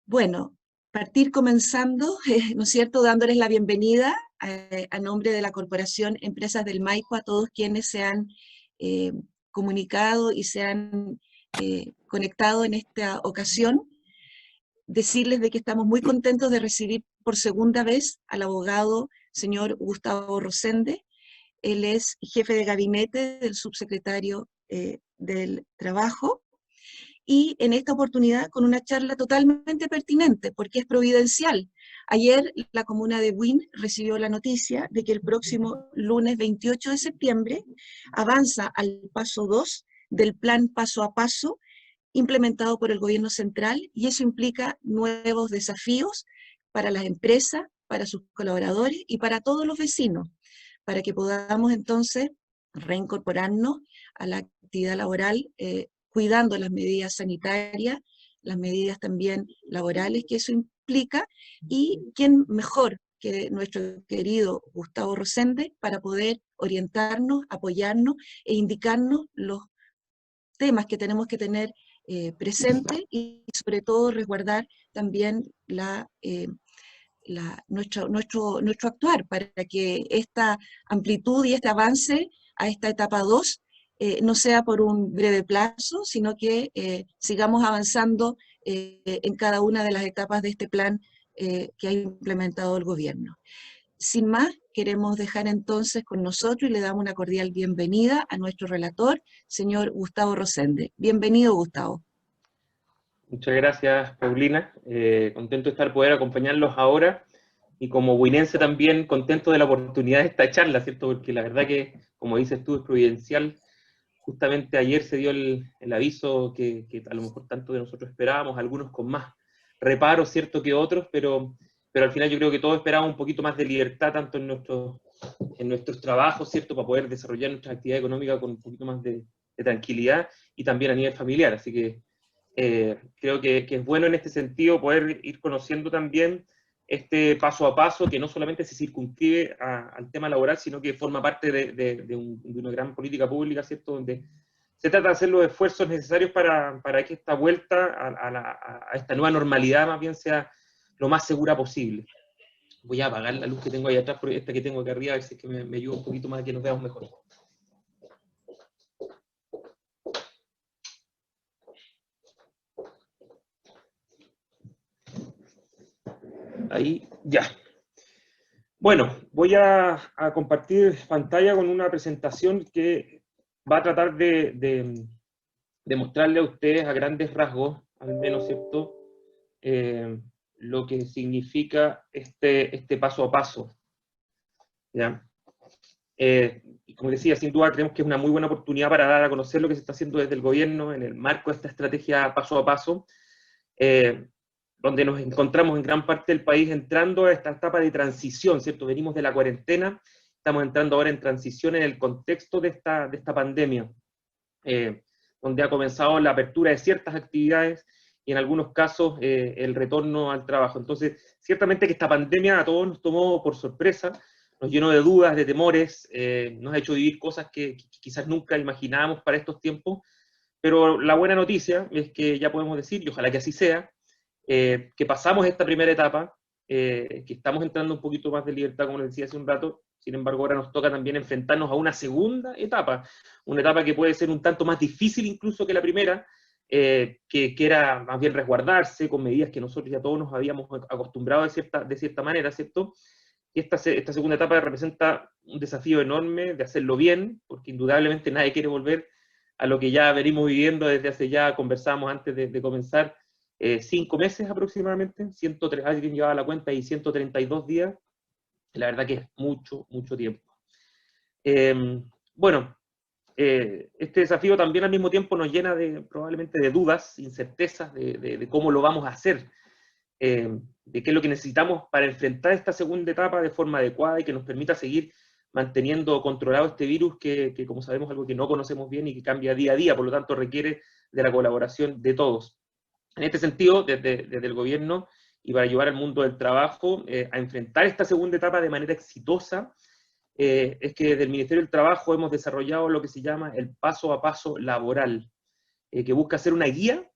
Bueno, partir comenzando, ¿no es cierto?, dándoles la bienvenida a nombre de la Corporación Empresas del Maipo a todos quienes se han eh, comunicado y se han conectado en esta ocasión. Decirles de que estamos muy contentos de recibir por segunda vez al abogado señor Gustavo Rosende. Él es jefe de gabinete del subsecretario del Trabajo, y en esta oportunidad con una charla totalmente pertinente, porque es providencial. Ayer la comuna de Buin recibió la noticia de que el próximo lunes 28 de septiembre avanza al paso 2 del plan paso a paso implementado por el gobierno central, y eso implica nuevos desafíos para las empresas, para sus colaboradores y para todos los vecinos, para que podamos entonces reincorporarnos a la actividad laboral, cuidando las medidas sanitarias, las medidas también laborales que eso implica, y quién mejor que nuestro querido Gustavo Rosende para poder orientarnos, apoyarnos e indicarnos los temas que tenemos que tener presentes, y sobre todo resguardar también nuestro actuar para que esta amplitud y este avance a esta etapa 2 no sea por un breve plazo, sino que sigamos avanzando en cada una de las etapas de este plan que ha implementado el gobierno. Sin más, queremos dejar entonces con nosotros y le damos una cordial bienvenida a nuestro relator, señor Gustavo Rosende. Bienvenido, Gustavo. Muchas gracias, Paulina. Contento de poder acompañarlos ahora, y como buinense también contento de la oportunidad de esta charla, ¿cierto? Porque la verdad que, como dices tú, es providencial. Justamente ayer se dio el aviso que a lo mejor tanto de nosotros esperábamos, algunos con más reparos, ¿cierto?, que otros, pero al final yo creo que todos esperábamos un poquito más de libertad, tanto en nuestros trabajos, ¿cierto?, para poder desarrollar nuestra actividad económica con un poquito más de tranquilidad, y también a nivel familiar. Así que creo que es bueno en este sentido poder ir conociendo también este paso a paso, que no solamente se circunscribe al tema laboral, sino que forma parte de una gran política pública, ¿cierto?, donde se trata de hacer los esfuerzos necesarios para que esta vuelta a esta nueva normalidad más bien sea lo más segura posible. Voy a apagar la luz que tengo ahí atrás, por esta que tengo aquí arriba, a ver si es que me ayuda un poquito más a que nos veamos mejor. Ahí, ya. Bueno, voy a compartir pantalla con una presentación que va a tratar de mostrarle a ustedes a grandes rasgos, al menos, ¿cierto?, lo que significa este paso a paso. ¿Ya? Como decía, sin duda creemos que es una muy buena oportunidad para dar a conocer lo que se está haciendo desde el gobierno en el marco de esta estrategia paso a paso, donde nos encontramos en gran parte del país entrando a esta etapa de transición, ¿cierto? Venimos de la cuarentena, estamos entrando ahora en transición en el contexto de esta pandemia, donde ha comenzado la apertura de ciertas actividades y en algunos casos el retorno al trabajo. Entonces, ciertamente que esta pandemia a todos nos tomó por sorpresa, nos llenó de dudas, de temores, nos ha hecho vivir cosas que quizás nunca imaginábamos para estos tiempos, pero la buena noticia es que ya podemos decir, y ojalá que así sea, que pasamos esta primera etapa, que estamos entrando un poquito más de libertad, como les decía hace un rato. Sin embargo, ahora nos toca también enfrentarnos a una segunda etapa, una etapa que puede ser un tanto más difícil incluso que la primera, que era más bien resguardarse con medidas que nosotros ya todos nos habíamos acostumbrado de cierta manera, ¿cierto? Y esta segunda etapa representa un desafío enorme de hacerlo bien, porque indudablemente nadie quiere volver a lo que ya venimos viviendo desde hace ya, conversábamos antes de comenzar, 5 meses aproximadamente, 103, alguien llevaba la cuenta, y 132 días, la verdad que es mucho, mucho tiempo. Bueno, este desafío también al mismo tiempo nos llena probablemente de dudas, incertezas de cómo lo vamos a hacer, de qué es lo que necesitamos para enfrentar esta segunda etapa de forma adecuada y que nos permita seguir manteniendo controlado este virus que como sabemos, es algo que no conocemos bien y que cambia día a día, por lo tanto requiere de la colaboración de todos. En este sentido, desde el gobierno y para ayudar al mundo del trabajo a enfrentar esta segunda etapa de manera exitosa, es que desde el Ministerio del Trabajo hemos desarrollado lo que se llama el paso a paso laboral, que busca ser una guía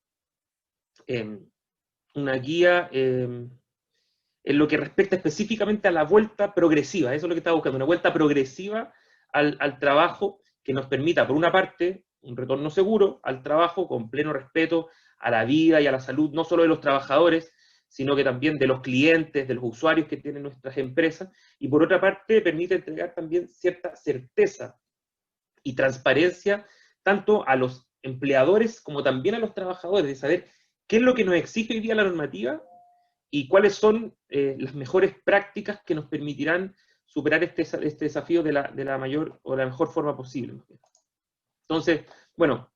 una guía en lo que respecta específicamente a la vuelta progresiva. Eso es lo que estaba buscando, una vuelta progresiva al trabajo que nos permita, por una parte, un retorno seguro al trabajo con pleno respeto a la vida y a la salud, no solo de los trabajadores, sino que también de los clientes, de los usuarios que tienen nuestras empresas, y por otra parte permite entregar también cierta certeza y transparencia tanto a los empleadores como también a los trabajadores, de saber qué es lo que nos exige hoy día la normativa y cuáles son las mejores prácticas que nos permitirán superar este desafío de la mayor o la mejor forma posible. Entonces, bueno,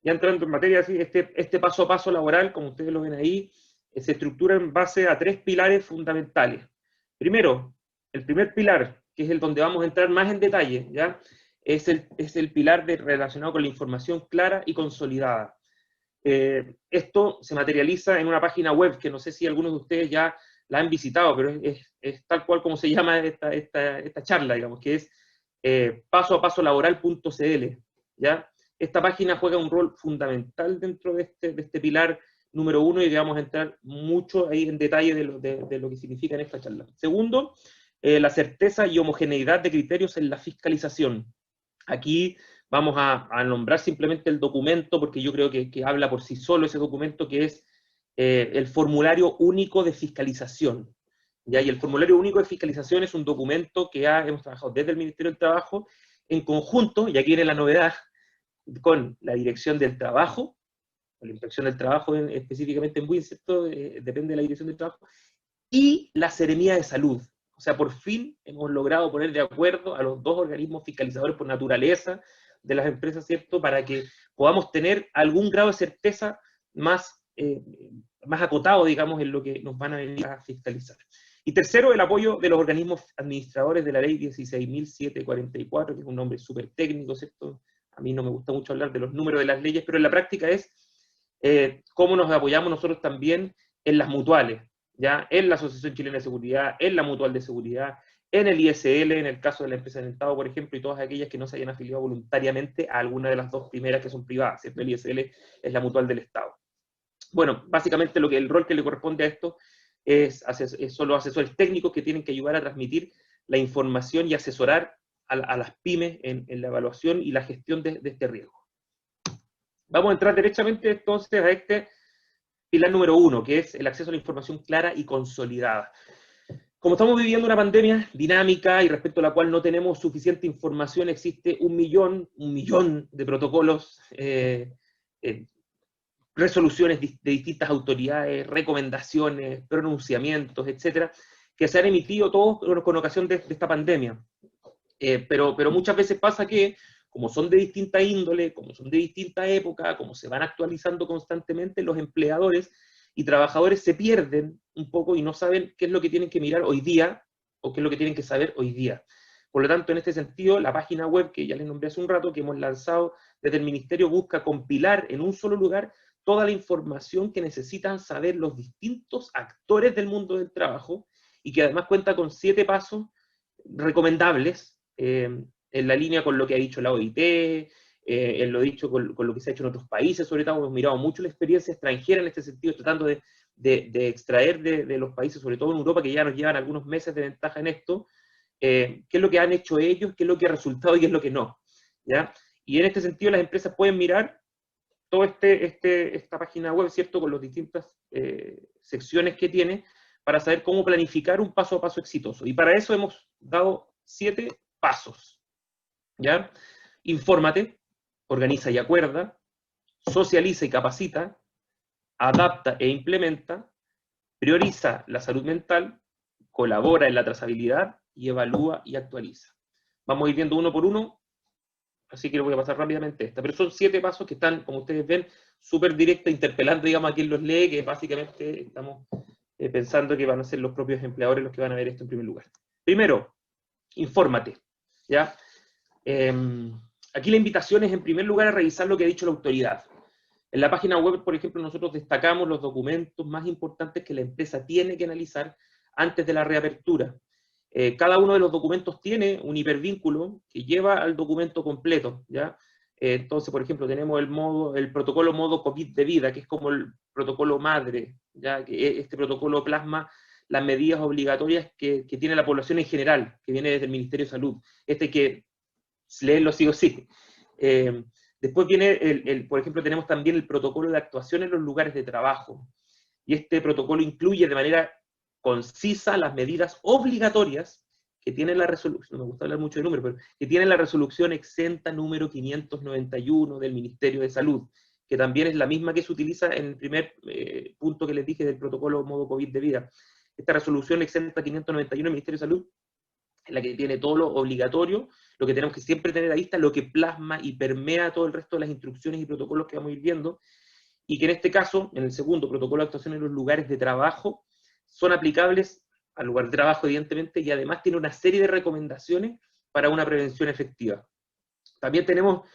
ya entrando en materia, este paso a paso laboral, como ustedes lo ven ahí, se estructura en base a 3 pilares fundamentales. Primero, el primer pilar, que es el donde vamos a entrar más en detalle, ¿ya? Es el pilar relacionado con la información clara y consolidada. Esto se materializa en una página web que no sé si algunos de ustedes ya la han visitado, pero es tal cual como se llama esta charla, digamos, que es pasoapasolaboral.cl, ¿ya? Esta página juega un rol fundamental dentro de este pilar número 1 y vamos a entrar mucho ahí en detalle de lo que significa en esta charla. Segundo, la certeza y homogeneidad de criterios en la fiscalización. Aquí vamos a nombrar simplemente el documento, porque yo creo que habla por sí solo ese documento, que es el formulario único de fiscalización. ¿Ya? Y el formulario único de fiscalización es un documento que hemos trabajado desde el Ministerio del Trabajo en conjunto, y aquí viene la novedad, con la Dirección del Trabajo, la Inspección del Trabajo específicamente en Buin, ¿cierto? Depende de la Dirección del Trabajo, y la Seremía de Salud. O sea, por fin hemos logrado poner de acuerdo a los dos organismos fiscalizadores por naturaleza de las empresas, ¿cierto? Para que podamos tener algún grado de certeza más acotado, digamos, en lo que nos van a venir a fiscalizar. Y tercero, el apoyo de los organismos administradores de la ley 16.744, que es un nombre súper técnico, ¿cierto? A mí no me gusta mucho hablar de los números de las leyes, pero en la práctica es cómo nos apoyamos nosotros también en las mutuales, ¿ya? En la Asociación Chilena de Seguridad, en la Mutual de Seguridad, en el ISL, en el caso de la empresa del Estado, por ejemplo, y todas aquellas que no se hayan afiliado voluntariamente a alguna de las dos primeras que son privadas, ¿cierto? El ISL es la Mutual del Estado. Bueno, básicamente el rol que le corresponde a esto son los asesores técnicos que tienen que ayudar a transmitir la información y asesorar a las pymes en la evaluación y la gestión de este riesgo. Vamos a entrar derechamente entonces a este pilar número 1, que es el acceso a la información clara y consolidada. Como estamos viviendo una pandemia dinámica y respecto a la cual no tenemos suficiente información, existe un millón de protocolos, resoluciones de distintas autoridades, recomendaciones, pronunciamientos, etcétera, que se han emitido todos con ocasión de esta pandemia. Pero muchas veces pasa que, como son de distinta índole, como son de distinta época, como se van actualizando constantemente, los empleadores y trabajadores se pierden un poco y no saben qué es lo que tienen que mirar hoy día o qué es lo que tienen que saber hoy día. Por lo tanto, en este sentido, la página web que ya les nombré hace un rato, que hemos lanzado desde el Ministerio, busca compilar en un solo lugar toda la información que necesitan saber los distintos actores del mundo del trabajo y que además cuenta con 7 pasos recomendables en la línea con lo que ha dicho la OIT, en lo dicho con lo que se ha hecho en otros países, sobre todo hemos mirado mucho la experiencia extranjera en este sentido, tratando de extraer de los países, sobre todo en Europa, que ya nos llevan algunos meses de ventaja en esto, qué es lo que han hecho ellos, qué es lo que ha resultado y qué es lo que no, ¿ya? Y en este sentido las empresas pueden mirar toda esta página web, ¿cierto?, con las distintas secciones que tiene, para saber cómo planificar un paso a paso exitoso. Y para eso hemos dado 7 pasos, ¿ya? Infórmate, organiza y acuerda, socializa y capacita, adapta e implementa, prioriza la salud mental, colabora en la trazabilidad y evalúa y actualiza. Vamos a ir viendo uno por uno, así que lo voy a pasar rápidamente esta. Pero son 7 pasos que están, como ustedes ven, súper directos, interpelando, digamos, a quien los lee, que básicamente estamos pensando que van a ser los propios empleadores los que van a ver esto en primer lugar. Primero, infórmate, ¿ya? Aquí la invitación es, en primer lugar, a revisar lo que ha dicho la autoridad. En la página web, por ejemplo, nosotros destacamos los documentos más importantes que la empresa tiene que analizar antes de la reapertura. Cada uno de los documentos tiene un hipervínculo que lleva al documento completo, ¿ya? Entonces, por ejemplo, tenemos el protocolo modo COVID de vida, que es como el protocolo madre, ya que este protocolo plasma las medidas obligatorias que tiene la población en general, que viene desde el Ministerio de Salud. Este que leerlo sí o sí. Después viene, por ejemplo, tenemos también el protocolo de actuación en los lugares de trabajo. Y este protocolo incluye de manera concisa las medidas obligatorias que tiene la resolución, no me gusta hablar mucho de números, pero que tiene la resolución exenta número 591 del Ministerio de Salud, que también es la misma que se utiliza en el primer punto que les dije del protocolo modo COVID de vida. Esta resolución exenta 591 del Ministerio de Salud es la que tiene todo lo obligatorio, lo que tenemos que siempre tener a vista, lo que plasma y permea todo el resto de las instrucciones y protocolos que vamos a ir viendo, y que en este caso, en el segundo protocolo de actuación en los lugares de trabajo, son aplicables al lugar de trabajo, evidentemente, y además tiene una serie de recomendaciones para una prevención efectiva. También tenemos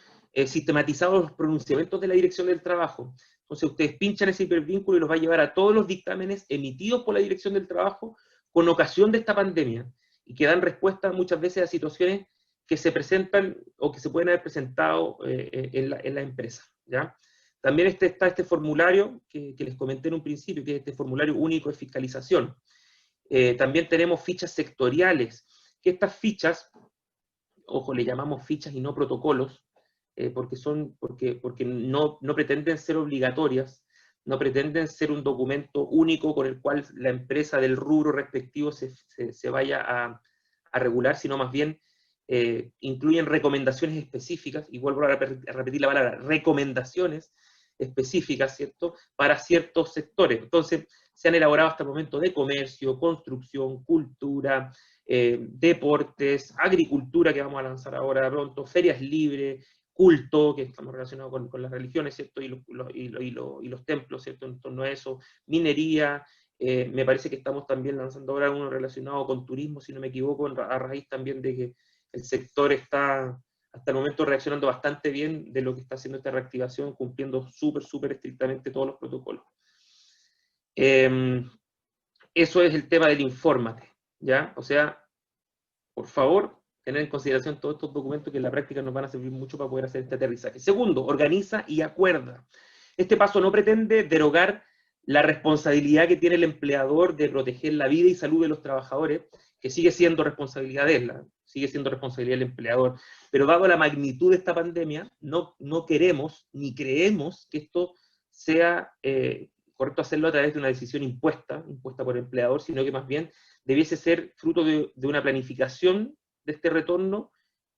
sistematizados los pronunciamientos de la Dirección del Trabajo. Entonces ustedes pinchan ese hipervínculo y los va a llevar a todos los dictámenes emitidos por la Dirección del Trabajo con ocasión de esta pandemia, y que dan respuesta muchas veces a situaciones que se presentan o que se pueden haber presentado en la empresa, ¿ya? También está este formulario que les comenté en un principio, que es este formulario único de fiscalización. También tenemos fichas sectoriales, que estas fichas, ojo, le llamamos fichas y no protocolos, porque no pretenden ser obligatorias, no pretenden ser un documento único con el cual la empresa del rubro respectivo se vaya a regular, sino más bien incluyen recomendaciones específicas, y vuelvo a repetir la palabra, recomendaciones específicas, ¿cierto?, para ciertos sectores. Entonces, se han elaborado hasta el momento de comercio, construcción, cultura, deportes, agricultura, que vamos a lanzar ahora pronto, ferias libres, culto, que estamos relacionados con las religiones, ¿cierto?, y los templos, ¿cierto?, en torno a eso, minería, me parece que estamos también lanzando ahora uno relacionado con turismo, si no me equivoco, a raíz también de que el sector está hasta el momento reaccionando bastante bien de lo que está haciendo esta reactivación, cumpliendo súper estrictamente todos los protocolos. Eso es el tema del infórmate, ¿ya? O sea, por favor, tener en consideración todos estos documentos que en la práctica nos van a servir mucho para poder hacer este aterrizaje. Segundo, organiza y acuerda. Este paso no pretende derogar la responsabilidad que tiene el empleador de proteger la vida y salud de los trabajadores, que sigue siendo responsabilidad de él, sigue siendo responsabilidad del empleador, pero dado la magnitud de esta pandemia, no queremos ni creemos que esto sea correcto hacerlo a través de una decisión impuesta por el empleador, sino que más bien debiese ser fruto de una planificación de este retorno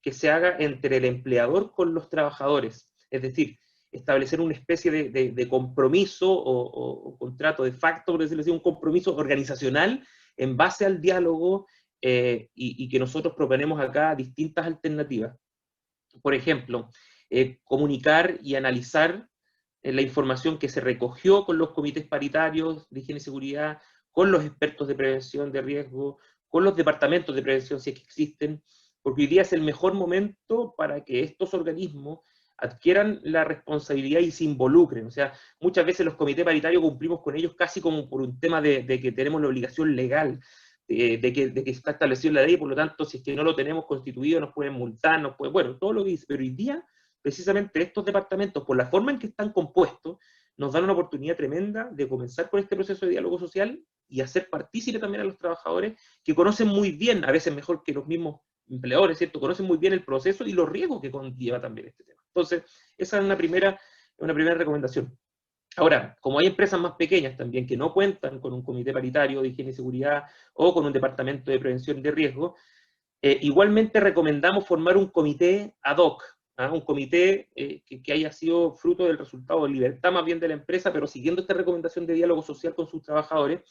que se haga entre el empleador con los trabajadores. Es decir, establecer una especie de compromiso o contrato de facto, por decirlo así, un compromiso organizacional en base al diálogo y que nosotros proponemos acá distintas alternativas. Por ejemplo, comunicar y analizar la información que se recogió con los comités paritarios de higiene y seguridad, con los expertos de prevención de riesgo, con los departamentos de prevención si es que existen, porque hoy día es el mejor momento para que estos organismos adquieran la responsabilidad y se involucren. O sea, muchas veces los comités paritarios cumplimos con ellos casi como por un tema de que tenemos la obligación legal, de que está establecido en la ley, por lo tanto, si es que no lo tenemos constituido, nos pueden multar, bueno, todo lo que dice, pero hoy día, precisamente estos departamentos, por la forma en que están compuestos, nos dan una oportunidad tremenda de comenzar con este proceso de diálogo social y hacer partícipe también a los trabajadores que conocen muy bien, a veces mejor que los mismos empleadores, ¿cierto?, conocen muy bien el proceso y los riesgos que conlleva también este tema. Entonces, esa es una primera recomendación. Ahora, como hay empresas más pequeñas también que no cuentan con un comité paritario de higiene y seguridad o con un departamento de prevención de riesgo, igualmente recomendamos formar un comité ad hoc, un comité que haya sido fruto del resultado de libertad más bien de la empresa, pero siguiendo esta recomendación de diálogo social con sus trabajadores,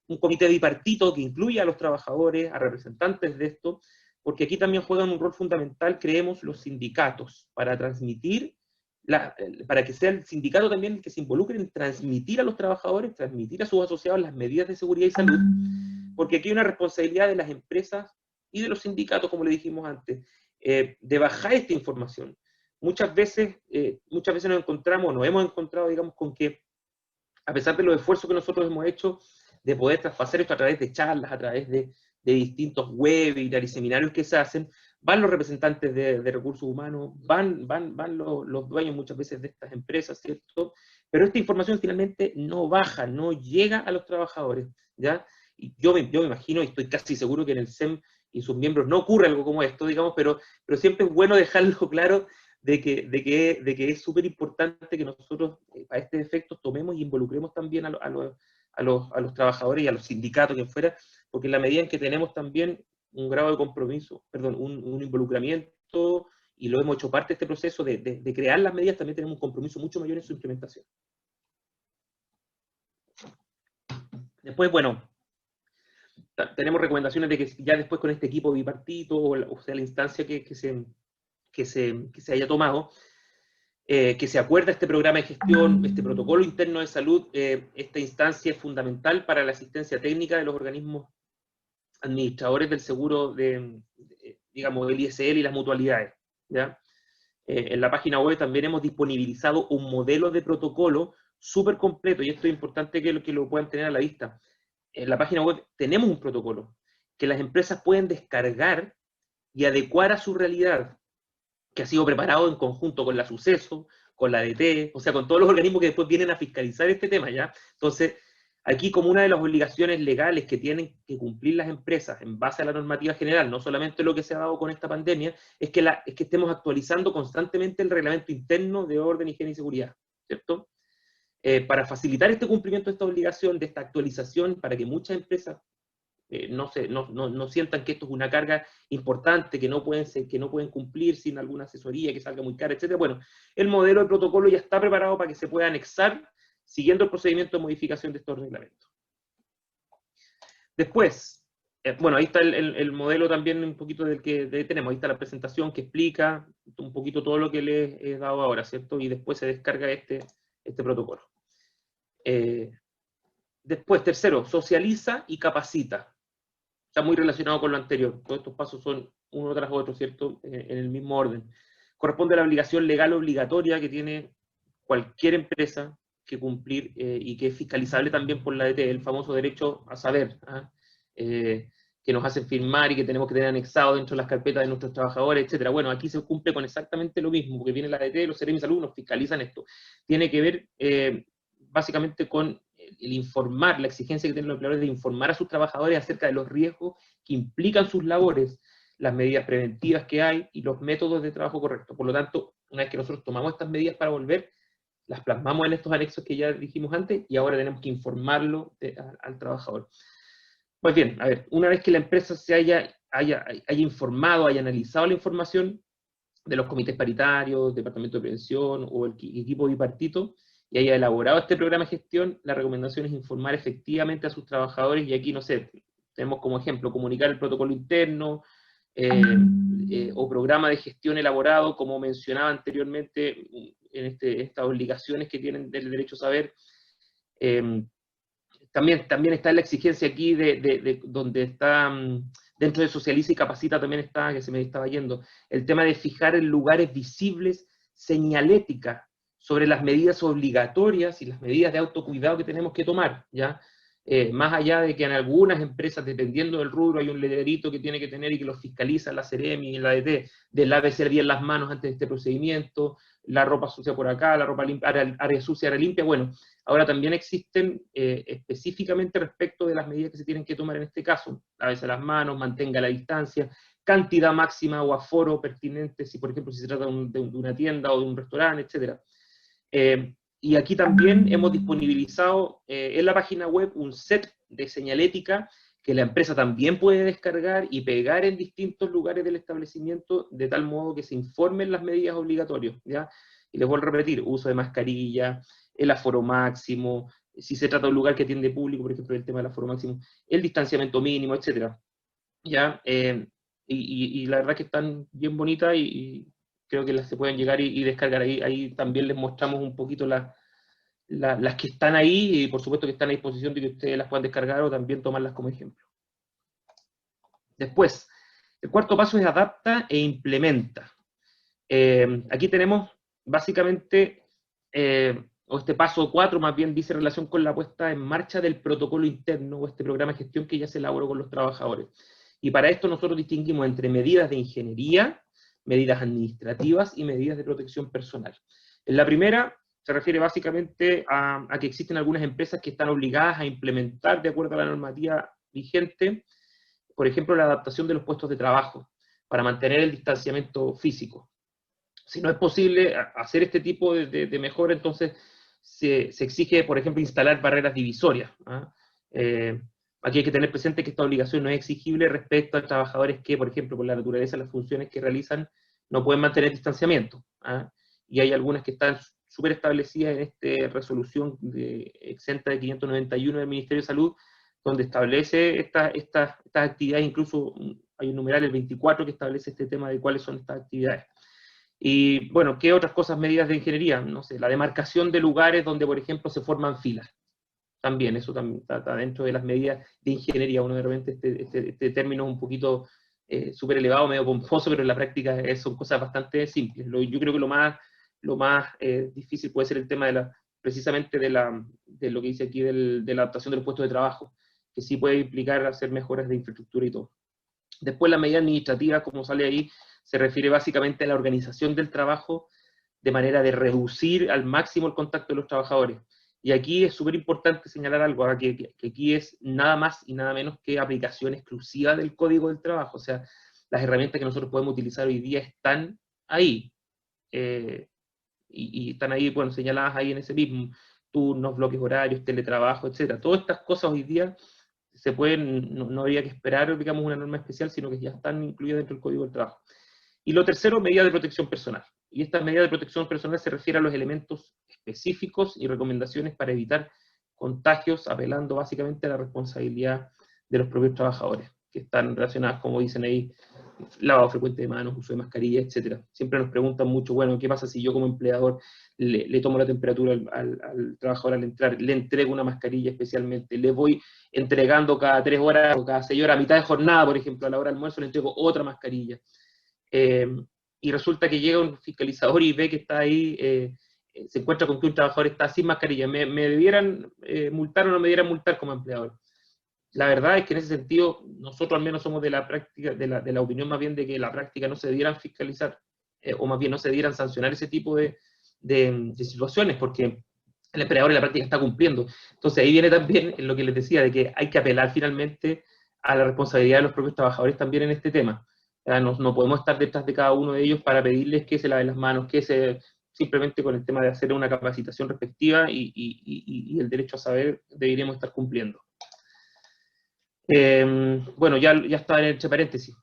un comité bipartito que incluya a los trabajadores, a representantes de esto, porque aquí también juegan un rol fundamental, creemos, los sindicatos, para transmitir, para que sea el sindicato también el que se involucre en transmitir a los trabajadores, transmitir a sus asociados las medidas de seguridad y salud, porque aquí hay una responsabilidad de las empresas y de los sindicatos, como le dijimos antes, de bajar esta información. Muchas veces nos hemos encontrado, digamos, con que, a pesar de los esfuerzos que nosotros hemos hecho de poder traspasar esto a través de charlas, a través de distintos webinars y seminarios que se hacen, van los representantes de recursos humanos, van los dueños muchas veces de estas empresas, ¿cierto? Pero esta información finalmente no baja, no llega a los trabajadores, ¿ya? Y yo me imagino, y estoy casi seguro que en el SEM y sus miembros no ocurre algo como esto, digamos, pero siempre es bueno dejarlo claro de que es súper importante que nosotros, a este efecto, tomemos y involucremos también a los trabajadores y a los sindicatos que fuera, porque en la medida en que tenemos también un grado de compromiso, perdón, un involucramiento, y lo hemos hecho parte de este proceso de crear las medidas, también tenemos un compromiso mucho mayor en su implementación. Después, bueno, tenemos recomendaciones de que ya después con este equipo bipartito, o sea, la instancia que se haya tomado, que se acuerda este programa de gestión, este protocolo interno de salud, esta instancia es fundamental para la asistencia técnica de los organismos administradores del seguro, digamos, del ISL y las mutualidades, ¿ya? En la página web también hemos disponibilizado un modelo de protocolo súper completo, y esto es importante que lo puedan tener a la vista. En la página web tenemos un protocolo que las empresas pueden descargar y adecuar a su realidad, que ha sido preparado en conjunto con la Suceso, con la ADT, o sea, con todos los organismos que después vienen a fiscalizar este tema, ¿ya? Entonces, aquí como una de las obligaciones legales que tienen que cumplir las empresas en base a la normativa general, no solamente lo que se ha dado con esta pandemia, es que estemos actualizando constantemente el reglamento interno de orden, higiene y seguridad, ¿cierto? Para facilitar este cumplimiento de esta obligación, de esta actualización, para que muchas empresas no sientan que esto es una carga importante, que no pueden cumplir sin alguna asesoría, que salga muy cara, etc. Bueno, el modelo de protocolo ya está preparado para que se pueda anexar siguiendo el procedimiento de modificación de estos reglamentos. Después, bueno, ahí está el modelo también un poquito del que tenemos, ahí está la presentación que explica un poquito todo lo que les he dado ahora, ¿cierto? Y después se descarga este protocolo. Después, tercero, socializa y capacita. Está muy relacionado con lo anterior. Todos estos pasos son uno tras otro, ¿cierto? En el mismo orden. Corresponde a la obligación legal obligatoria que tiene cualquier empresa que cumplir y que es fiscalizable también por la ADT, el famoso derecho a saber, que nos hacen firmar y que tenemos que tener anexado dentro de las carpetas de nuestros trabajadores, etc. Bueno, aquí se cumple con exactamente lo mismo, porque viene la ADT, los Seremi de Salud nos fiscalizan esto. Tiene que ver básicamente con el informar, la exigencia que tienen los empleadores de informar a sus trabajadores acerca de los riesgos que implican sus labores, las medidas preventivas que hay y los métodos de trabajo correctos. Por lo tanto, una vez que nosotros tomamos estas medidas para volver, las plasmamos en estos anexos que ya dijimos antes y ahora tenemos que informarlo al trabajador. Pues bien, a ver, una vez que la empresa se haya informado, haya analizado la información de los comités paritarios, departamento de prevención o el equipo bipartito, y haya elaborado este programa de gestión, la recomendación es informar efectivamente a sus trabajadores, y aquí, no sé, tenemos como ejemplo comunicar el protocolo interno, o programa de gestión elaborado, como mencionaba anteriormente, en estas obligaciones que tienen del derecho a saber. También está la exigencia aquí de donde está, dentro de Socializa y Capacita también está, que se me estaba yendo, el tema de fijar en lugares visibles señalética sobre las medidas obligatorias y las medidas de autocuidado que tenemos que tomar, ¿ya? Más allá de que en algunas empresas, dependiendo del rubro, hay un letrerito que tiene que tener y que lo fiscaliza la Seremi y la ADT, de lávese bien las manos antes de este procedimiento, la ropa sucia por acá, la ropa limpia, área sucia, área limpia. Bueno, ahora también existen específicamente respecto de las medidas que se tienen que tomar en este caso. Lávese las manos, mantenga la distancia, cantidad máxima o aforo pertinente, si por ejemplo si se trata de una tienda o de un restaurante, etc. Y aquí también hemos disponibilizado en la página web un set de señalética que la empresa también puede descargar y pegar en distintos lugares del establecimiento, de tal modo que se informen las medidas obligatorias, ¿ya? Y les vuelvo a repetir, uso de mascarilla, el aforo máximo, si se trata de un lugar que atiende público, por ejemplo, el tema del aforo máximo, el distanciamiento mínimo, etc. ¿Ya? Y la verdad que están bien bonitas y creo que las se pueden llegar y descargar. Ahí también les mostramos un poquito las que están ahí, y por supuesto que están a disposición de que ustedes las puedan descargar o también tomarlas como ejemplo. Después, el cuarto paso es adapta e implementa. Aquí tenemos básicamente, o este paso 4 más bien dice relación con la puesta en marcha del protocolo interno o este programa de gestión que ya se elaboró con los trabajadores. Y para esto nosotros distinguimos entre medidas de ingeniería, medidas administrativas y medidas de protección personal. En la primera se refiere básicamente a que existen algunas empresas que están obligadas a implementar, de acuerdo a la normativa vigente, por ejemplo, la adaptación de los puestos de trabajo para mantener el distanciamiento físico. Si no es posible hacer este tipo de mejora, entonces se exige, por ejemplo, instalar barreras divisorias. Aquí hay que tener presente que esta obligación no es exigible respecto a trabajadores que, por ejemplo, por la naturaleza de las funciones que realizan, no pueden mantener distanciamiento. Y hay algunas que están súper establecidas en esta resolución exenta de 591 del Ministerio de Salud, donde establece estas actividades, incluso hay un numeral, el 24, que establece este tema de cuáles son estas actividades. Y bueno, ¿qué otras cosas, medidas de ingeniería? No sé, la demarcación de lugares donde, por ejemplo, se forman filas. También, eso también está dentro de las medidas de ingeniería. Uno de repente, este término es un poquito súper elevado, medio pomposo, pero en la práctica son cosas bastante simples. Yo creo que lo más difícil puede ser el tema precisamente de lo que dice aquí de la adaptación de los puestos de trabajo, que sí puede implicar hacer mejoras de infraestructura y todo. Después la medida administrativa, como sale ahí, se refiere básicamente a la organización del trabajo de manera de reducir al máximo el contacto de los trabajadores. Y aquí es súper importante señalar algo, que aquí es nada más y nada menos que aplicación exclusiva del Código del Trabajo. O sea, las herramientas que nosotros podemos utilizar hoy día están ahí. Y están ahí, bueno, señaladas ahí en ese mismo, turnos, bloques horarios, teletrabajo, etc. Todas estas cosas hoy día se pueden, no habría que esperar, digamos, una norma especial, sino que ya están incluidas dentro del Código del Trabajo. Y lo tercero, medida de protección personal. Y esta medida de protección personal se refiere a los elementos específicos y recomendaciones para evitar contagios, apelando básicamente a la responsabilidad de los propios trabajadores, que están relacionadas, como dicen ahí, lavado frecuente de manos, uso de mascarilla, etc. Siempre nos preguntan mucho, bueno, ¿qué pasa si yo como empleador le tomo la temperatura al trabajador al entrar, le entrego una mascarilla especialmente, le voy entregando cada 3 horas o cada 6 horas, a mitad de jornada, por ejemplo, a la hora del almuerzo, le entrego otra mascarilla? Y resulta que llega un fiscalizador y ve que está ahí, se encuentra con que un trabajador está sin mascarilla. ¿Me debieran multar o no me debieran multar como empleador? La verdad es que en ese sentido, nosotros al menos somos de la práctica, de la opinión más bien de que en la práctica no se debieran fiscalizar, o más bien no se debieran sancionar ese tipo de situaciones, porque el empleador en la práctica está cumpliendo. Entonces ahí viene también lo que les decía, de que hay que apelar finalmente a la responsabilidad de los propios trabajadores también en este tema. No podemos estar detrás de cada uno de ellos para pedirles que se laven las manos, simplemente con el tema de hacer una capacitación respectiva y el derecho a saber deberíamos estar cumpliendo. Bueno, ya está entre paréntesis.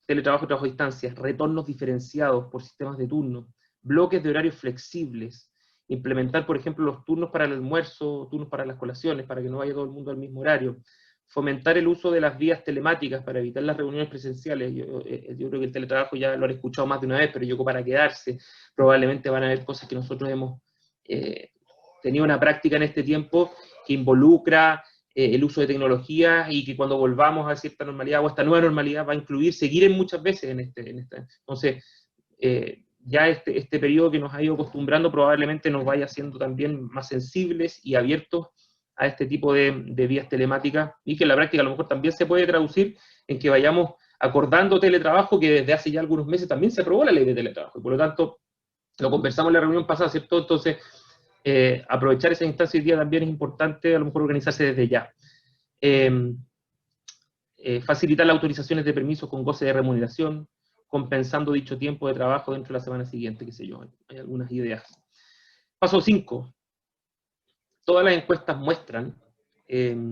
Teletrabajo y trabajo a distancia, retornos diferenciados por sistemas de turno, bloques de horarios flexibles, implementar, por ejemplo, los turnos para el almuerzo, turnos para las colaciones, para que no vaya todo el mundo al mismo horario, fomentar el uso de las vías telemáticas para evitar las reuniones presenciales. Yo creo que el teletrabajo ya lo han escuchado más de una vez, pero llegó para quedarse. Probablemente van a haber cosas que nosotros hemos tenido una práctica en este tiempo que involucra el uso de tecnologías y que cuando volvamos a cierta normalidad o esta nueva normalidad va a incluir seguir en muchas veces en esta. Entonces, ya este periodo que nos ha ido acostumbrando probablemente nos vaya haciendo también más sensibles y abiertos a este tipo de vías telemáticas, y que en la práctica a lo mejor también se puede traducir en que vayamos acordando teletrabajo, que desde hace ya algunos meses también se aprobó la ley de teletrabajo, y por lo tanto, lo conversamos en la reunión pasada, ¿cierto? Entonces, aprovechar esa instancia hoy día también es importante, a lo mejor organizarse desde ya. Facilitar las autorizaciones de permisos con goce de remuneración, compensando dicho tiempo de trabajo dentro de la semana siguiente, qué sé yo, hay algunas ideas. Paso 5. Todas las encuestas muestran que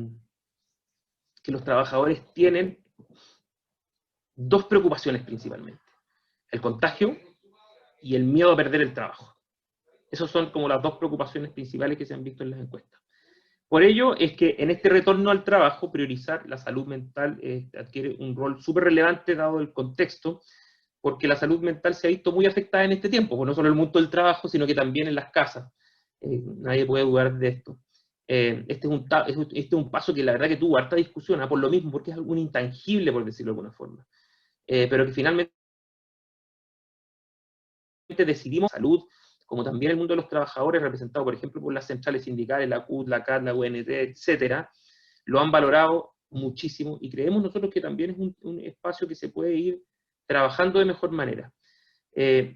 los trabajadores tienen dos preocupaciones principalmente: el contagio y el miedo a perder el trabajo. Esas son como las dos preocupaciones principales que se han visto en las encuestas. Por ello es que en este retorno al trabajo, priorizar la salud mental adquiere un rol súper relevante dado el contexto, porque la salud mental se ha visto muy afectada en este tiempo, pues no solo en el mundo del trabajo, sino que también en las casas. Nadie puede dudar de esto. Este es un paso que la verdad que tuvo harta discusión, por lo mismo, porque es algo intangible, por decirlo de alguna forma. Pero que finalmente decidimos salud, como también el mundo de los trabajadores, representado por ejemplo por las centrales sindicales, la CUT, la CAT, la UNT, etcétera, lo han valorado muchísimo, y creemos nosotros que también es un espacio que se puede ir trabajando de mejor manera.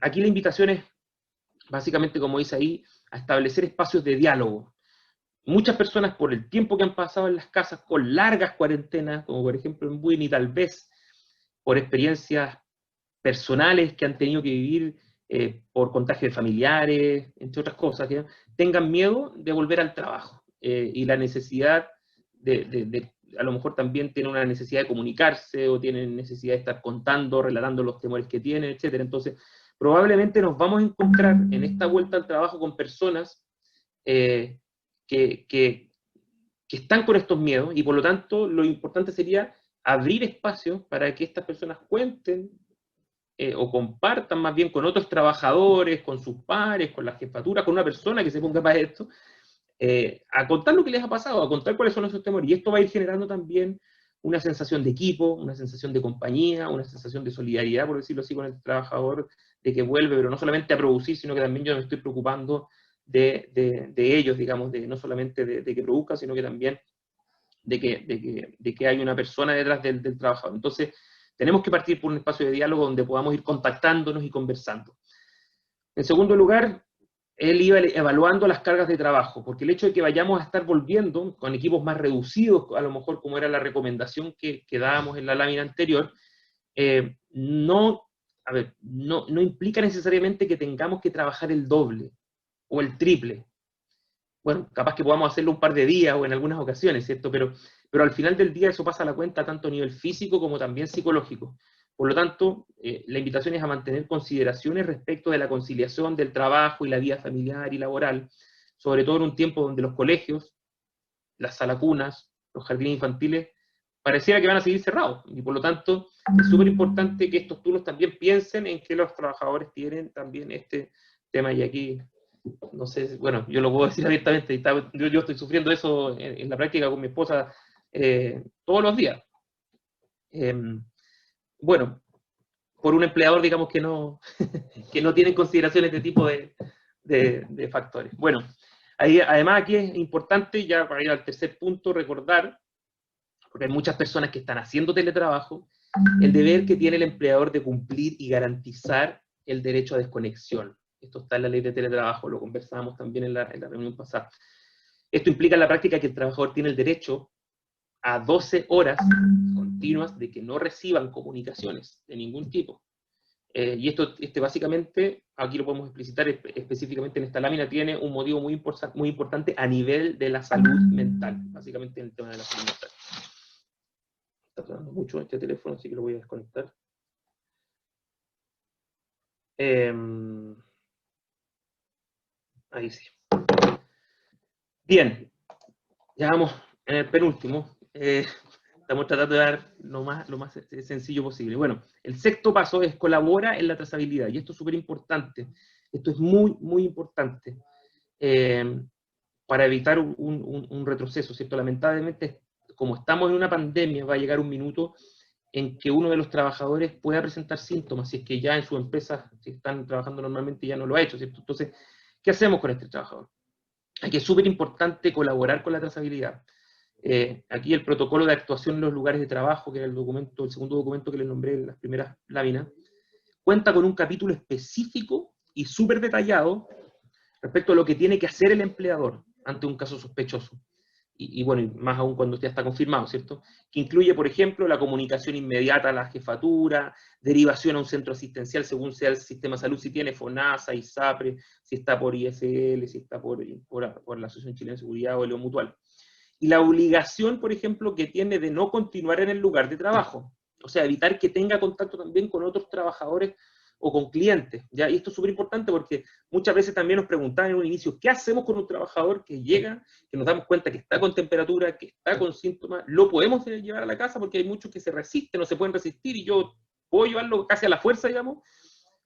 Aquí la invitación es, básicamente, como dice ahí, a establecer espacios de diálogo. Muchas personas, por el tiempo que han pasado en las casas con largas cuarentenas, como por ejemplo en Buin, y tal vez por experiencias personales que han tenido que vivir por contagio de familiares, entre otras cosas, que tengan miedo de volver al trabajo. Y la necesidad a lo mejor también tienen una necesidad de comunicarse, o tienen necesidad de estar contando, relatando los temores que tienen, etc. Entonces, probablemente nos vamos a encontrar en esta vuelta al trabajo con personas que están con estos miedos, y por lo tanto lo importante sería abrir espacios para que estas personas cuenten o compartan más bien con otros trabajadores, con sus pares, con la jefatura, con una persona que se ponga para esto, a contar lo que les ha pasado, a contar cuáles son esos temores. Y esto va a ir generando también una sensación de equipo, una sensación de compañía, una sensación de solidaridad, por decirlo así, con el trabajador, de que vuelve, pero no solamente a producir, sino que también yo me estoy preocupando de ellos, digamos, no solamente de que produzcan, sino que también de que hay una persona detrás del trabajador. Entonces, tenemos que partir por un espacio de diálogo donde podamos ir contactándonos y conversando. En segundo lugar, él iba evaluando las cargas de trabajo, porque el hecho de que vayamos a estar volviendo con equipos más reducidos, a lo mejor como era la recomendación que dábamos en la lámina anterior, no implica necesariamente que tengamos que trabajar el doble o el triple. Bueno, capaz que podamos hacerlo un par de días o en algunas ocasiones, ¿cierto? Pero al final del día eso pasa a la cuenta tanto a nivel físico como también psicológico. Por lo tanto, la invitación es a mantener consideraciones respecto de la conciliación del trabajo y la vida familiar y laboral, sobre todo en un tiempo donde los colegios, las salacunas, los jardines infantiles, pareciera que van a seguir cerrados. Y por lo tanto, es súper importante que estos turnos también piensen en que los trabajadores tienen también este tema. Y aquí, no sé, bueno, yo lo puedo decir abiertamente, yo estoy sufriendo eso en la práctica con mi esposa todos los días. Bueno, por un empleador, digamos, que no tiene en consideración este tipo de factores. Bueno, además aquí es importante, ya para ir al tercer punto, recordar, porque hay muchas personas que están haciendo teletrabajo, el deber que tiene el empleador de cumplir y garantizar el derecho a desconexión. Esto está en la ley de teletrabajo, lo conversábamos también en la reunión pasada. Esto implica en la práctica que el trabajador tiene el derecho a 12 horas continuas de que no reciban comunicaciones de ningún tipo. Y esto básicamente, aquí lo podemos explicitar específicamente en esta lámina, tiene un motivo muy importante a nivel de la salud mental, básicamente en el tema de la salud mental. Está sonando mucho este teléfono, así que lo voy a desconectar. Ahí sí. Bien, ya vamos en el penúltimo. Estamos tratando de dar lo más sencillo posible. Bueno, el sexto paso es colabora en la trazabilidad, y esto es súper importante. Esto es muy, muy importante para evitar un retroceso, ¿cierto? Lamentablemente, como estamos en una pandemia, va a llegar un minuto en que uno de los trabajadores pueda presentar síntomas, si es que ya en su empresa, si están trabajando normalmente, ya no lo ha hecho, ¿cierto? Entonces, ¿qué hacemos con este trabajador? Aquí es súper importante colaborar con la trazabilidad. Aquí el protocolo de actuación en los lugares de trabajo, que era el segundo documento que les nombré en las primeras láminas, cuenta con un capítulo específico y súper detallado respecto a lo que tiene que hacer el empleador ante un caso sospechoso. Y bueno, más aún cuando ya está confirmado, ¿cierto? Que incluye, por ejemplo, la comunicación inmediata a la jefatura, derivación a un centro asistencial según sea el sistema de salud, si tiene FONASA, ISAPRE, si está por ISL, si está por la Asociación Chilena de Seguridad o el Mutual. Y la obligación, por ejemplo, que tiene de no continuar en el lugar de trabajo. O sea, evitar que tenga contacto también con otros trabajadores o con clientes, ¿ya? Y esto es súper importante porque muchas veces también nos preguntaban en un inicio, ¿qué hacemos con un trabajador que llega, que nos damos cuenta que está con temperatura, que está con síntomas? ¿Lo podemos llevar a la casa? Porque hay muchos que se resisten, no se pueden resistir, y yo puedo llevarlo casi a la fuerza, digamos.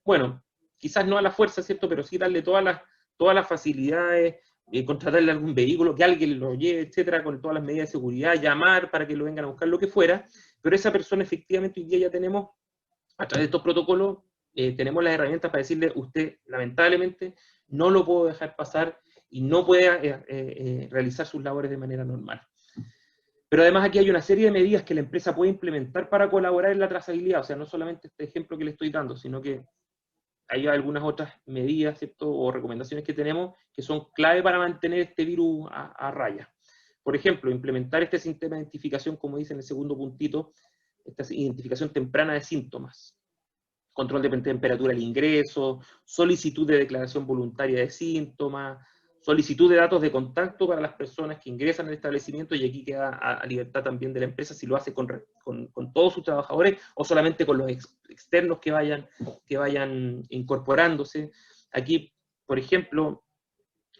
Bueno, quizás no a la fuerza, ¿cierto? Pero sí darle todas las facilidades, contratarle algún vehículo, que alguien lo lleve, etcétera, con todas las medidas de seguridad, llamar para que lo vengan a buscar, lo que fuera. Pero esa persona efectivamente hoy día ya tenemos, a través de estos protocolos, tenemos las herramientas para decirle, usted lamentablemente no lo puedo dejar pasar y no puede realizar sus labores de manera normal. Pero además aquí hay una serie de medidas que la empresa puede implementar para colaborar en la trazabilidad, o sea, no solamente este ejemplo que le estoy dando, sino que hay algunas otras medidas, ¿cierto? O recomendaciones que tenemos que son clave para mantener este virus a raya. Por ejemplo, implementar este sistema de identificación, como dice en el segundo puntito, esta identificación temprana de síntomas, control de temperatura al ingreso, solicitud de declaración voluntaria de síntomas, solicitud de datos de contacto para las personas que ingresan al establecimiento, y aquí queda a libertad también de la empresa si lo hace con todos sus trabajadores o solamente con los externos que vayan incorporándose. Aquí, por ejemplo,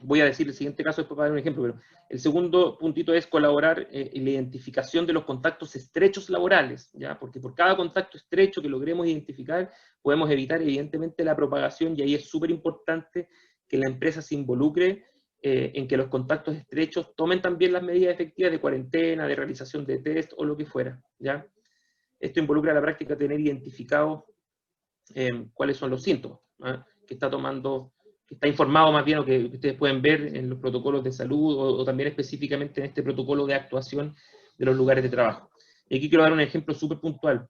voy a decir el siguiente caso después para dar un ejemplo, pero el segundo puntito es colaborar en la identificación de los contactos estrechos laborales, ¿ya? Porque por cada contacto estrecho que logremos identificar, podemos evitar evidentemente la propagación, y ahí es súper importante que la empresa se involucre en que los contactos estrechos tomen también las medidas efectivas de cuarentena, de realización de test o lo que fuera, ¿ya? Esto involucra a la práctica tener identificados cuáles son los síntomas, ¿ah? Que está tomando, que está informado más bien, o que ustedes pueden ver en los protocolos de salud, o también específicamente en este protocolo de actuación de los lugares de trabajo. Y aquí quiero dar un ejemplo súper puntual.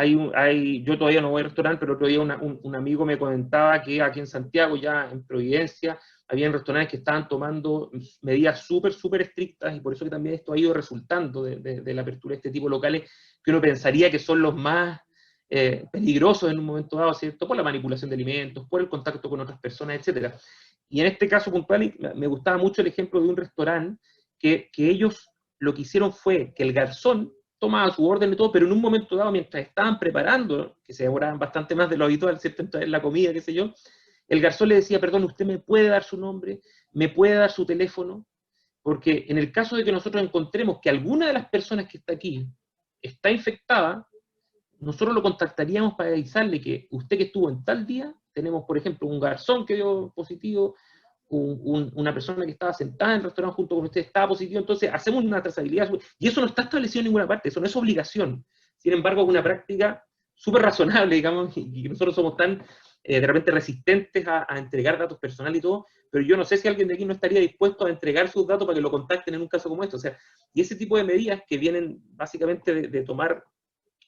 Yo todavía no voy al restaurante, pero otro día un amigo me comentaba que aquí en Santiago, ya en Providencia, habían restaurantes que estaban tomando medidas súper estrictas, y por eso que también esto ha ido resultando de la apertura de este tipo de locales, que uno pensaría que son los más peligrosos en un momento dado, ¿cierto? Por la manipulación de alimentos, por el contacto con otras personas, etc. Y en este caso puntual, me gustaba mucho el ejemplo de un restaurante que ellos lo que hicieron fue que el garzón tomaba su orden y todo, pero en un momento dado, mientras estaban preparando, que se demoraban bastante más de lo habitual, ¿cierto?, en traer la comida, qué sé yo, el garzón le decía, perdón, ¿usted me puede dar su nombre? ¿Me puede dar su teléfono? Porque en el caso de que nosotros encontremos que alguna de las personas que está aquí está infectada, nosotros lo contactaríamos para avisarle que usted que estuvo en tal día, tenemos por ejemplo un garzón que dio positivo, una persona que estaba sentada en el restaurante junto con usted estaba positivo, entonces hacemos una trazabilidad, y eso no está establecido en ninguna parte, eso no es obligación. Sin embargo, es una práctica súper razonable, digamos, y nosotros somos tan de repente resistentes a entregar datos personales y todo, pero yo no sé si alguien de aquí no estaría dispuesto a entregar sus datos para que lo contacten en un caso como este. O sea, y ese tipo de medidas que vienen básicamente de tomar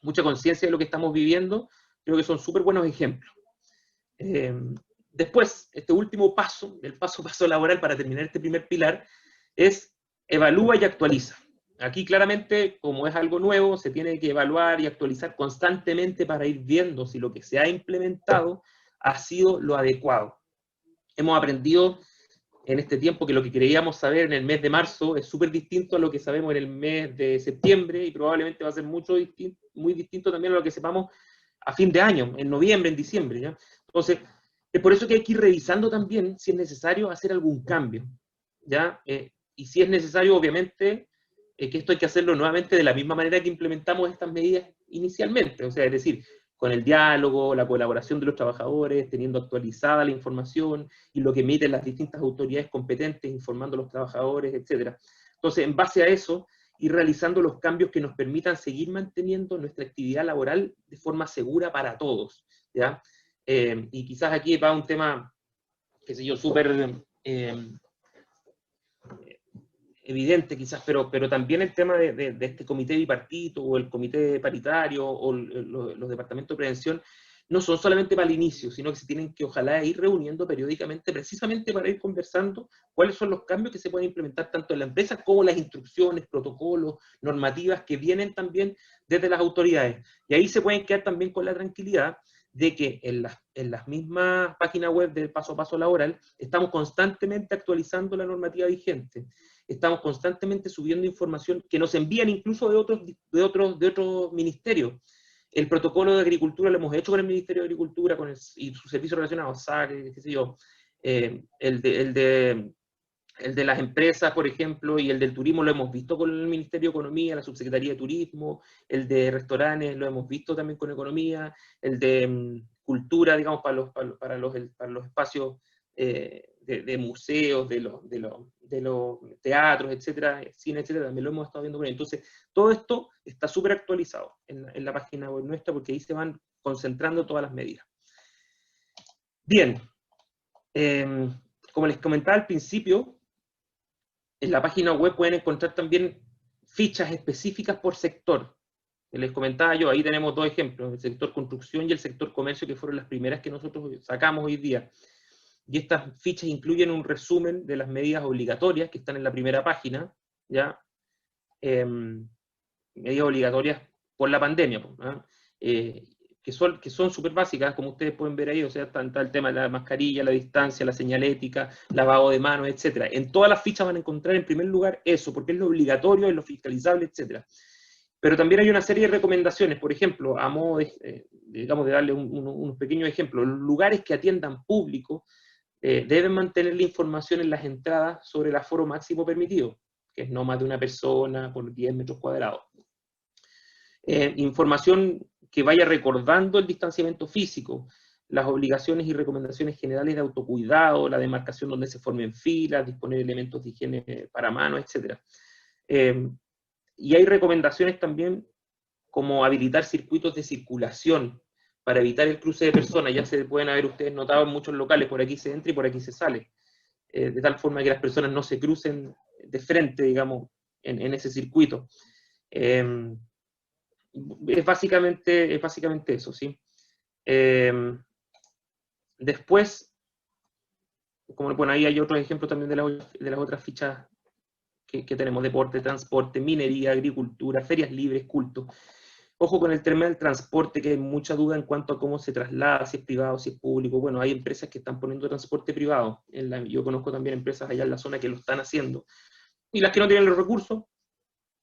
mucha conciencia de lo que estamos viviendo, creo que son súper buenos ejemplos. Después, este último paso, el paso a paso laboral para terminar este primer pilar, es evalúa y actualiza. Aquí claramente, como es algo nuevo, se tiene que evaluar y actualizar constantemente para ir viendo si lo que se ha implementado ha sido lo adecuado. Hemos aprendido en este tiempo que lo que creíamos saber en el mes de marzo es súper distinto a lo que sabemos en el mes de septiembre, y probablemente va a ser muy distinto también a lo que sepamos a fin de año, en noviembre, en diciembre, ¿ya? Entonces, es por eso que hay que ir revisando también si es necesario hacer algún cambio, ¿ya? Y si es necesario, obviamente, que esto hay que hacerlo nuevamente de la misma manera que implementamos estas medidas inicialmente, o sea, es decir, con el diálogo, la colaboración de los trabajadores, teniendo actualizada la información y lo que emiten las distintas autoridades competentes, informando a los trabajadores, etc. Entonces, en base a eso, ir realizando los cambios que nos permitan seguir manteniendo nuestra actividad laboral de forma segura para todos, ¿ya? Y quizás aquí va un tema, qué sé yo, súper evidente quizás, pero también el tema de este comité bipartito o el comité paritario o los departamentos de prevención no son solamente para el inicio, sino que se tienen que ojalá ir reuniendo periódicamente precisamente para ir conversando cuáles son los cambios que se pueden implementar tanto en la empresa como las instrucciones, protocolos, normativas que vienen también desde las autoridades. Y ahí se pueden quedar también con la tranquilidad de que en las mismas páginas web del paso a paso laboral estamos constantemente actualizando la normativa vigente. Estamos constantemente subiendo información que nos envían incluso de otros ministerios. El protocolo de agricultura lo hemos hecho con el Ministerio de Agricultura y sus servicios relacionados, SAC, qué sé yo, el de las empresas, por ejemplo, y el del turismo lo hemos visto con el Ministerio de Economía, la Subsecretaría de Turismo, el de restaurantes lo hemos visto también con Economía, el de cultura, digamos, para los espacios de museos, de los teatros, etcétera, cine, etcétera, también lo hemos estado viendo con él. Entonces, todo esto está súper actualizado en la página web nuestra, porque ahí se van concentrando todas las medidas. Bien, como les comentaba al principio, en la página web pueden encontrar también fichas específicas por sector. Les comentaba yo, ahí tenemos dos ejemplos, el sector construcción y el sector comercio, que fueron las primeras que nosotros sacamos hoy día. Y estas fichas incluyen un resumen de las medidas obligatorias que están en la primera página, ¿ya? Medidas obligatorias por la pandemia, ¿no? Que son súper básicas, como ustedes pueden ver ahí, o sea, está el tema de la mascarilla, la distancia, la señalética, lavado de manos, etc. En todas las fichas van a encontrar en primer lugar eso, porque es lo obligatorio, es lo fiscalizable, etc. Pero también hay una serie de recomendaciones, por ejemplo, a modo de, digamos, de darle unos pequeños ejemplos, los lugares que atiendan público deben mantener la información en las entradas sobre el aforo máximo permitido, que es no más de una persona por 10 metros cuadrados. Información que vaya recordando el distanciamiento físico, las obligaciones y recomendaciones generales de autocuidado, la demarcación donde se formen filas, disponer elementos de higiene para manos, etc. Y hay recomendaciones también como habilitar circuitos de circulación para evitar el cruce de personas. Ya se pueden haber ustedes notado en muchos locales, por aquí se entra y por aquí se sale, de tal forma que las personas no se crucen de frente, digamos, en ese circuito. Es básicamente eso, ¿sí? Después, como, bueno, ahí hay otros ejemplos también de las otras fichas que tenemos: deporte, transporte, minería, agricultura, ferias libres, cultos. Ojo con el tema del transporte, que hay mucha duda en cuanto a cómo se traslada, si es privado, si es público. Bueno, hay empresas que están poniendo transporte privado. Yo conozco también empresas allá en la zona que lo están haciendo. Y las que no tienen los recursos,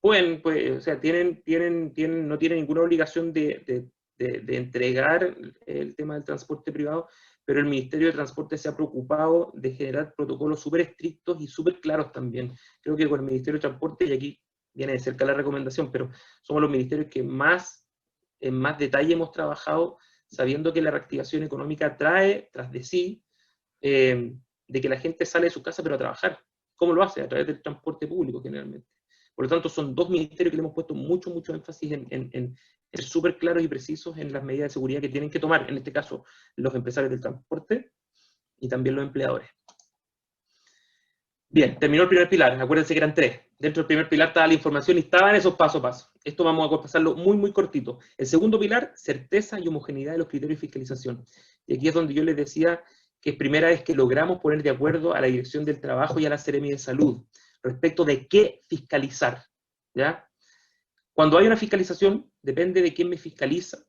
pueden, pues, o sea, no tienen ninguna obligación de entregar el tema del transporte privado, pero el Ministerio de Transporte se ha preocupado de generar protocolos súper estrictos y súper claros también. Creo que con el Ministerio de Transporte, y aquí viene de cerca la recomendación, pero somos los ministerios que en más detalle hemos trabajado, sabiendo que la reactivación económica trae tras de sí de que la gente sale de su casa pero a trabajar. ¿Cómo lo hace? A través del transporte público generalmente. Por lo tanto, son dos ministerios que le hemos puesto mucho énfasis en ser súper claros y precisos en las medidas de seguridad que tienen que tomar, en este caso, los empresarios del transporte y también los empleadores. Bien, terminó el primer pilar. Acuérdense que eran 3. Dentro del primer pilar estaba la información y estaban esos paso a paso. Esto vamos a pasarlo muy cortito. El segundo pilar, certeza y homogeneidad de los criterios de fiscalización. Y aquí es donde yo les decía que es primera vez que logramos poner de acuerdo a la Dirección del Trabajo y a la Seremi de Salud respecto de qué fiscalizar, ¿ya? Cuando hay una fiscalización, depende de quién me fiscaliza,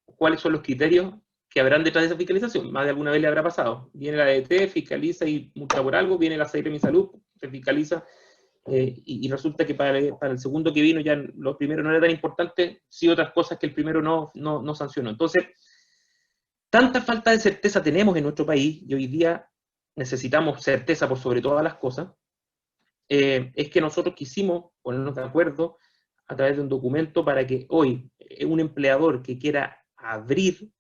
cuáles son los criterios que habrán detrás de esa fiscalización. Más de alguna vez le habrá pasado. Viene la DT, fiscaliza y multa por algo, viene la Seremi de Salud, se fiscaliza, y resulta que para el segundo que vino ya lo primero no era tan importante, sí otras cosas que el primero no sancionó. Entonces, tanta falta de certeza tenemos en nuestro país, y hoy día necesitamos certeza por sobre todas las cosas, es que nosotros quisimos ponernos de acuerdo a través de un documento para que hoy un empleador que quiera abrir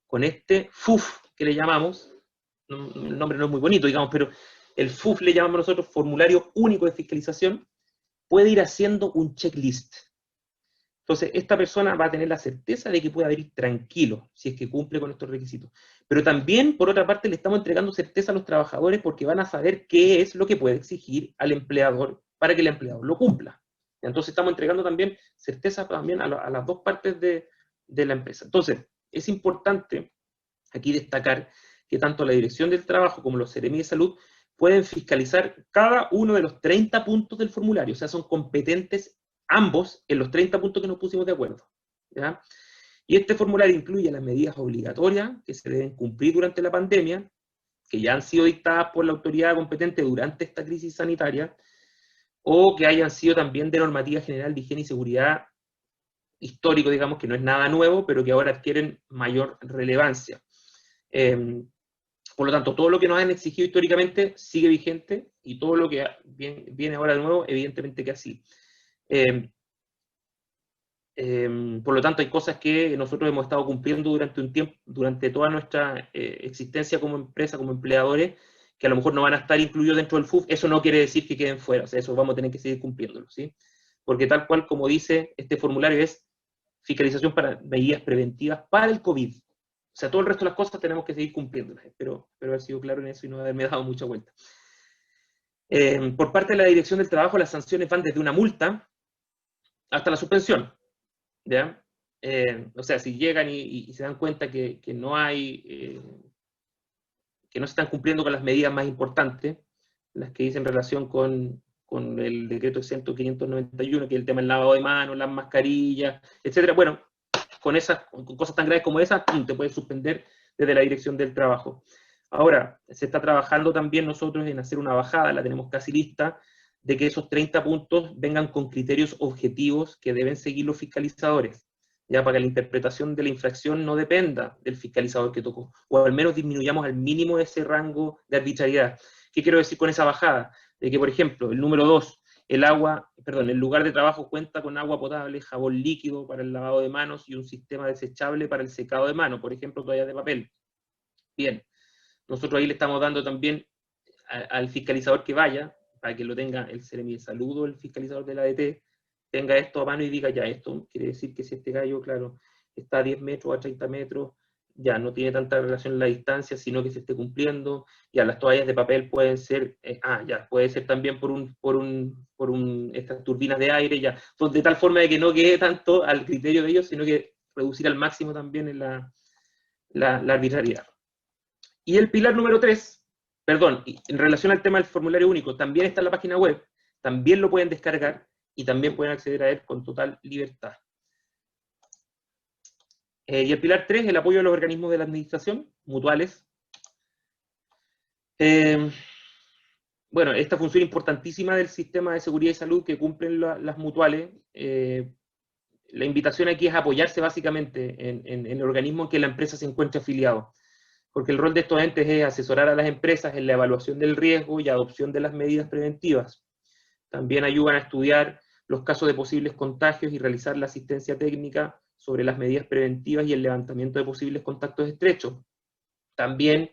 con este FUF que le llamamos, el nombre no es muy bonito, digamos, pero el FUF le llamamos nosotros Formulario Único de Fiscalización, puede ir haciendo un checklist. Entonces, esta persona va a tener la certeza de que puede abrir tranquilo, si es que cumple con estos requisitos. Pero también, por otra parte, le estamos entregando certeza a los trabajadores porque van a saber qué es lo que puede exigir al empleador para que el empleador lo cumpla. Entonces, estamos entregando también certeza también a las dos partes de la empresa. Entonces, es importante aquí destacar que tanto la Dirección del Trabajo como los Seremi de Salud pueden fiscalizar cada uno de los 30 puntos del formulario, o sea, son competentes ambos en los 30 puntos que nos pusimos de acuerdo, ¿ya? Y este formulario incluye las medidas obligatorias que se deben cumplir durante la pandemia, que ya han sido dictadas por la autoridad competente durante esta crisis sanitaria, o que hayan sido también de normativa general de higiene y seguridad histórico, digamos, que no es nada nuevo, pero que ahora adquieren mayor relevancia. Por lo tanto, todo lo que nos han exigido históricamente sigue vigente, y todo lo que viene ahora de nuevo, evidentemente que así. Por lo tanto, hay cosas que nosotros hemos estado cumpliendo durante un tiempo, durante toda nuestra existencia como empresa, como empleadores, que a lo mejor no van a estar incluidos dentro del FUF. Eso no quiere decir que queden fuera, o sea, eso vamos a tener que seguir cumpliéndolo, ¿sí? Porque tal cual como dice este formulario, es fiscalización para medidas preventivas para el COVID. O sea, todo el resto de las cosas tenemos que seguir cumpliéndolas. Espero haber sido claro en eso y no haberme dado mucha vuelta. Por parte de la Dirección del Trabajo, las sanciones van desde una multa hasta la suspensión, ¿ya? O sea, si llegan y se dan cuenta que no hay, que no se están cumpliendo con las medidas más importantes, las que dicen relación con el decreto exento 591, que es el tema del lavado de manos, las mascarillas, etcétera. Bueno, con cosas tan graves como esas, te puedes suspender desde la dirección del trabajo. Ahora, se está trabajando también nosotros en hacer una bajada, la tenemos casi lista, de que esos 30 puntos vengan con criterios objetivos que deben seguir los fiscalizadores, ya para que la interpretación de la infracción no dependa del fiscalizador que tocó, o al menos disminuyamos al mínimo ese rango de arbitrariedad. ¿Qué quiero decir con esa bajada? De que, por ejemplo, el número 2, el lugar de trabajo cuenta con agua potable, jabón líquido para el lavado de manos y un sistema desechable para el secado de manos, por ejemplo, toallas de papel. Bien, nosotros ahí le estamos dando también al fiscalizador que vaya, para que lo tenga el Seremi de Salud o el fiscalizador de la ADT, tenga esto a mano y diga, ya, esto quiere decir que si este gallo, claro, está a 10 metros, a 30 metros, ya no tiene tanta relación en la distancia, sino que se esté cumpliendo, ya las toallas de papel pueden ser, puede ser también por estas turbinas de aire, ya, de tal forma de que no quede tanto al criterio de ellos, sino que reducir al máximo también en la arbitrariedad. Y el pilar número 3, perdón, en relación al tema del formulario único, también está en la página web, también lo pueden descargar y también pueden acceder a él con total libertad. Y el pilar 3, el apoyo a los organismos de la administración, mutuales. Bueno, esta función importantísima del sistema de seguridad y salud que cumplen las mutuales, la invitación aquí es apoyarse básicamente en el organismo en que la empresa se encuentre afiliado, porque el rol de estos entes es asesorar a las empresas en la evaluación del riesgo y adopción de las medidas preventivas. También ayudan a estudiar los casos de posibles contagios y realizar la asistencia técnica sobre las medidas preventivas y el levantamiento de posibles contactos estrechos. También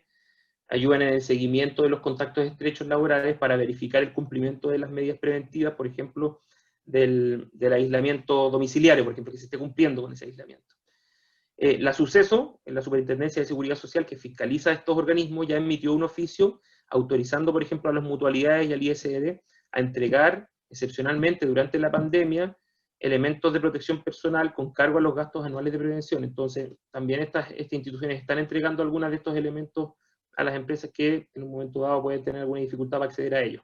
ayudan en el seguimiento de los contactos estrechos laborales para verificar el cumplimiento de las medidas preventivas, por ejemplo, del aislamiento domiciliario, por ejemplo, que se esté cumpliendo con ese aislamiento. La Suceso, en la Superintendencia de Seguridad Social, que fiscaliza estos organismos, ya emitió un oficio autorizando, por ejemplo, a las mutualidades y al ISD a entregar, excepcionalmente durante la pandemia, elementos de protección personal con cargo a los gastos anuales de prevención. Entonces, también estas instituciones están entregando algunos de estos elementos a las empresas que en un momento dado pueden tener alguna dificultad para acceder a ellos.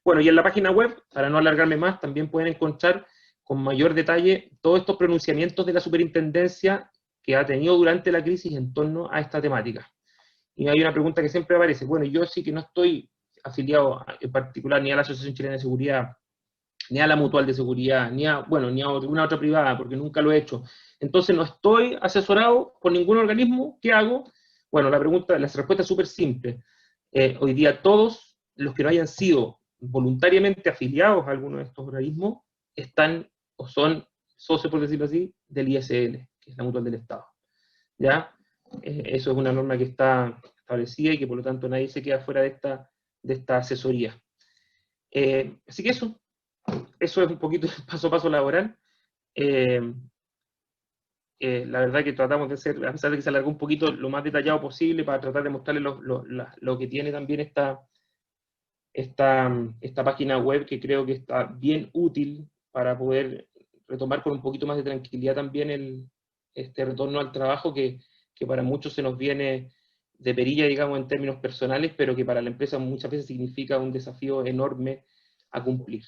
Bueno, y en la página web, para no alargarme más, también pueden encontrar con mayor detalle todos estos pronunciamientos de la superintendencia que ha tenido durante la crisis en torno a esta temática. Y hay una pregunta que siempre aparece, bueno, yo sí que no estoy afiliado en particular ni a la Asociación Chilena de Seguridad, ni a la Mutual de Seguridad, ni a alguna otra privada, porque nunca lo he hecho. Entonces no estoy asesorado por ningún organismo, ¿qué hago? Bueno, la respuesta es súper simple. Hoy día todos los que no hayan sido voluntariamente afiliados a alguno de estos organismos están o son socios, por decirlo así, del ISL, que es la Mutual del Estado. ¿Ya? Eso es una norma que está establecida y que por lo tanto nadie se queda fuera de esta asesoría. Así que eso es un poquito paso a paso laboral. La verdad que tratamos de ser, a pesar de que se alargó un poquito, lo más detallado posible para tratar de mostrarles lo que tiene también esta página web, que creo que está bien útil para poder retomar con un poquito más de tranquilidad también este retorno al trabajo que para muchos se nos viene de perilla, digamos, en términos personales, pero que para la empresa muchas veces significa un desafío enorme a cumplir.